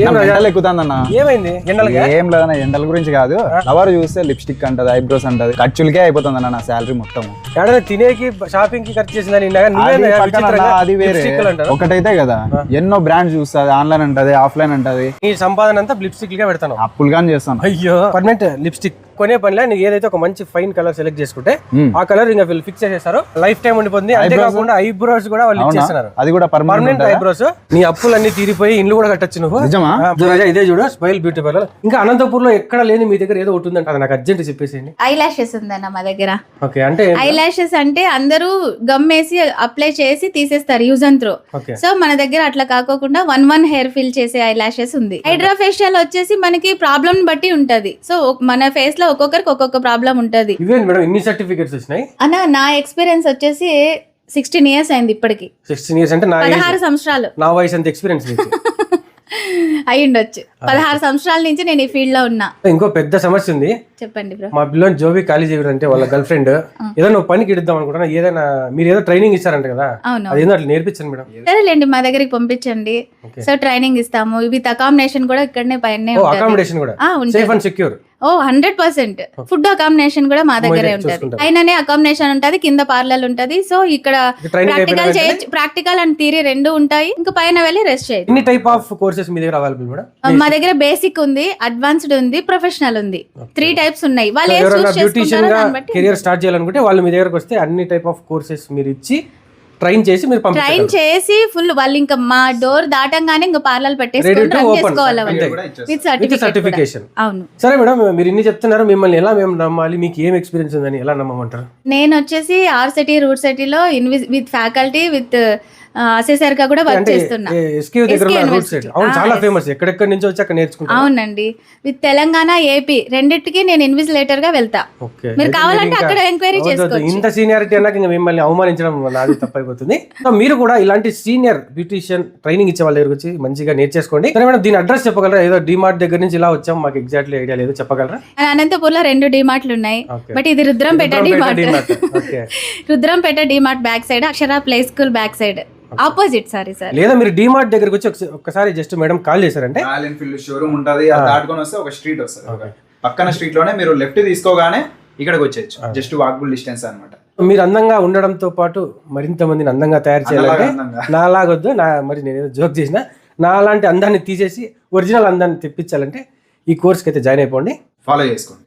ఎండలు ఎక్కుతాందన్న. ఏమైంది ఏం లేదన్న, ఎండల గురించి కాదు. ఎవరు చూస్తే లిప్స్టిక్ అంటది, ఐబ్రోస్ అంటది, ఖర్చులకే అయిపోతుంది అన్న నా శాలరీ మొత్తం. తినేకి షాపింగ్ కి ఖర్చు చేసిందని అది వేరే ఒకటైతే కదా, ఎన్నో బ్రాండ్స్ చూస్తుంది, ఆన్లైన్ అంటది, ఆఫ్లైన్ అంటది. ఈ సంపాదన అంతా లిప్స్టిక్ గా పెడతాను, అప్పులు కానీ చేస్తాను. అయ్యో పర్మనెంట్ లిప్స్టిక్ కొనే పనిలే నీకు ఏదైతే ఒక మంచి ఫైన్ కలర్ సెలెక్ట్ చేసుకుంటే ఆ కలర్ ఇంకా వీళ్ళు ఫిక్స్ చేసేస్తారు, లైఫ్ టైం ఉండిపోతుంది. అంతేకాకుండా ఐబ్రోస్ కూడా వాళ్ళు ఇచ్చేస్తున్నారు, అది కూడా పర్మనెంట్ ఐబ్రోస్. నీ అప్పులన్నీ తీరిపోయి ఇల్లు కూడా కట్టొచ్చు నువ్వు. నిజమా? ఇదే చూడు స్మైల్ బ్యూటీ పార్లర్. ఇంకా అనంతపూర్ లో ఎక్కడ లేని మీ దగ్గర ఏదో ఉంటుందంట, అది నాకు అర్జెంట్ చెప్పేసేయండి. ఐ లాషెస్ ఉందన్న మా దగ్గర. ఓకే, అంటే ఐ లాషెస్ అంటే అందరూ గమ్ వేసి అప్లై చేసి తీసేస్తారు యూజ్ అండ్ త్రో. సో మన దగ్గర అట్లా కాకోకుండా వన్ హెయిర్ ఫిల్ చేసే ఐ లాషెస్ ఉంది. హైడ్రా ఫేషియల్ వచ్చేసి మనకి ప్రాబ్లం బట్టి ఉంటది. సో మన ఫేస్ లో ఒక్కొక్కరికి ఒక్కొక్క ప్రాబ్లం ఉంటది. ఇవేంటి మేడం ఇన్ని సర్టిఫికెట్స్ వచ్చినాయి? అన్న నా ఎక్స్పీరియన్స్ వచ్చేసి 16 years అయింది ఇప్పటికి. 16 years అంటే 16 సంవత్సరాలు నా వయసు అంత ఎక్స్పీరియన్స్ అయి ఉండొచ్చు. 16 సంవత్సరాల నుంచి నేను ఈ ఫీల్డ్ లో ఉన్నా. ఇంకో పెద్ద సమస్య ఉంది, చెప్పండి బ్రో. మా పిల్లని జోబీ ఖాళీ చేయడం అంటే వాళ్ళ గర్ల్ ఫ్రెండ్ ఏదైనా నువ్వు పనికి ఇద్దాం అనుకుంటున్నా, ఏదైనా మీరు ఏదో ట్రైనింగ్ ఇస్తారంట కదా, అదేందో అట్లా నేర్పించండి మేడం. సరేలేండి మా దగ్గరికి పంపించండి. సో ట్రైనింగ్ ఇస్తాము. విత్ అకామిడేషన్ కూడా ఇక్కడనే పైన అకామిడేషన్ కూడా safe and secure. 100% food accommodation కూడా మా దగ్గరే ఉంటది. పైననే అకామిడేషన్ ఉంటది, కింద పార్లర్ ఉంటది. సో ఇక్కడ ప్రాక్టికల్ చేయొచ్చు, ప్రాక్టికల్ అండ్ థియరీ రెండు ఉంటాయి. ఇంకా పైన వెళ్ళి రెస్ట్ చేయొచ్చు. ఎన్ని టైప్ ఆఫ్ కోర్సెస్ మీ దగ్గర అవైలబుల్ మేడం? మా దగ్గర బేసిక్ ఉంది, అడ్వాన్స్డ్ ఉంది, ప్రొఫెషనల్ ఉంది. 3 types ఉన్నాయి. వాళ్ళు ఏ చూస్ బ్యూటిషియన్ గా చేసుకుంటారో బట్టి కెరియర్ స్టార్ట్ చేయాలనుకుంటే వాళ్ళు మీ దగ్గరకు వస్తే అన్ని టైప్ ఆఫ్ కోర్సెస్ మీరు ఇచ్చి ట్రైన్ చేసి మీరు ట్రైన్ చేసి ఫుల్ వాళ్ళు ఇంకా మా డోర్ దాటంగానే ఇంకా పార్లర్ పెట్టేసుకొని రన్ చేసుకోవాలి విత్ సర్టిఫికేషన్. అవును. సరే మేడం, మీరు ఇన్ని చెప్తున్నారు, మిమ్మల్ని ఎలా మేము నమ్మాలి? మీకు ఏం ఎక్స్పీరియన్స్ ఉందని ఎలా నమ్మమంటారు? నేను వచ్చేసి ఆర్సిటీ రూట్ సిటీలో విత్ ఫ్యాకల్టీ విత్ అసెసర్ గా కూడా వర్క్ చేస్తున్నా. చాలా ఫేమస్, ఎక్కడెక్కడి నుంచి వచ్చి అక్కడ నేర్చుకుంటా. అవునండి, విత్ తెలంగాణ ఏపీ రెండింటికి నేను ఇన్విజిలేటర్ గా వెళ్తా. మీరు కావాలంటే అక్కడ ఎంక్వైరీ చేసుకోవచ్చు. ఇంత సీనియారిటీ అన్నాక ఇంకా మిమ్మల్ని అవమానించడం నాది తప్పైపోతుంది. సో మీరు కూడా ఇలాంటి సీనియర్ బ్యూటిషియన్ ట్రైనింగ్ ఇచ్చే వాళ్ళ దగ్గర వచ్చి మంచిగా నేర్చేసుకోండి. సరే మేడం, దీని అడ్రస్ చెప్పగలరా? ఏదో డిమార్ట్ దగ్గర నుంచి ఇలా వచ్చాం, మాకు ఎగ్జాక్ట్లీ ఐడియా లేదు, చెప్పగలరా? అనంతపూర్ లో 2 డిమార్ట్లు ఉన్నాయి, బట్ ఇది Rudrampeta DMart. Rudrampeta DMart back side, Akshara play school back side opposite. Sorry sir, లేదా మీరు డిమార్ట్ దగ్గరకు వచ్చి ఒక్కసారి జస్ట్ మేడం కాల్ చేశారంటే రాయల్ ఎన్ఫీల్డ్ షోరూమ్ ఉంటది, దాటుకొని వస్తే ఒక స్ట్రీట్ వస్తుంది, పక్కన స్ట్రీట్ లోనే మీరు లెఫ్ట్ తీసుకోగానే ఇక్కడికి వచ్చేయచ్చు. జస్ట్ వాకబుల్ డిస్టెన్స్ అన్నమాట. మీరు అందంగా ఉండడంతో పాటు మరింత మందిని అందంగా తయారు చేయాలంటే నాలాగొద్దు, మరి నేను ఏదో జోక్ చేసిన, నా లాంటి అందాన్ని తీసేసి ఒరిజినల్ అందాన్ని తెప్పించాలంటే ఈ కోర్స్కి అయితే జాయిన్ అయిపోండి, ఫాలో చేసుకోండి.